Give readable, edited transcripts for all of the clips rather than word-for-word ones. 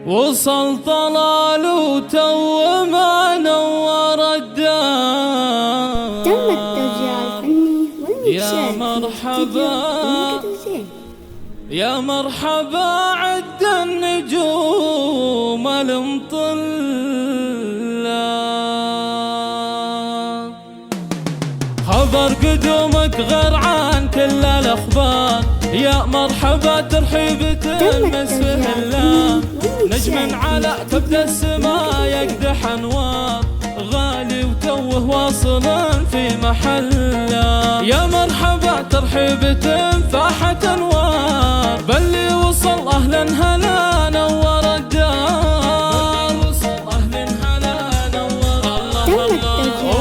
وصل طلال وتو ما نور الدار. تم التوزيع الفني والمكساج يا مرحبا يا مرحبا عد النجوم المطلة، خبر قدومك غير عن كل الأخبار. يا مرحبا ترحيبة مسفه الله، نجم على كبد السماء يقدح أنوار، غالي وتوه واصل في محله. يا مرحبا ترحيبة فاحة أنوار، بلي وصل أهلا هلا نور الدار. أهلا هلا نور الله.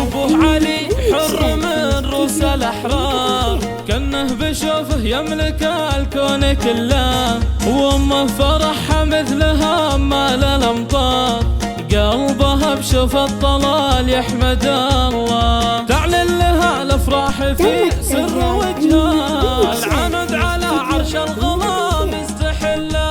أبوه علي حر من روس الأحرار، كأنه بشوفه يملك الكون كله، وامه فرحها مثلها مال الأمطار، قلبها بشوف الطلال يحمد الله. تعلن لها الأفراح في سر وجهها، العند على عرش الغلا مستحلا،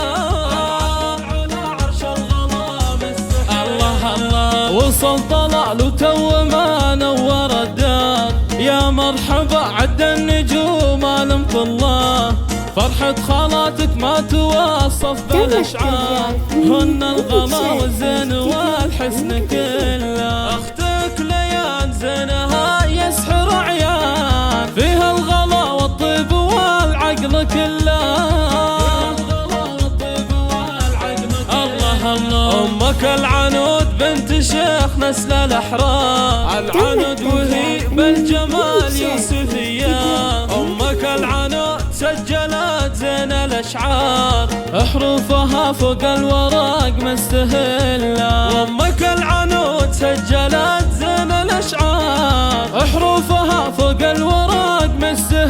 الله الله. وصل طلال وتو ما نور الدار، يا مرحبا عد النجوم المطلة، فرحة خالاتك ما توصف بالأشعار، هن الغلا والزين والحسن كله. أختك ليان زينها يسحر عيان، فيها الغلا والطيب والعقل كله، الله الله. أمك العنود بنت شيخ نسل الأحرار، العنود وهي بالجمال يوسفية، أمك العنود سجلت زين الأشعار، حروفها فوق الورق مستهلة. أمك العنود سجلت زين الأشعار، حروفها فوق الورق مستهلة.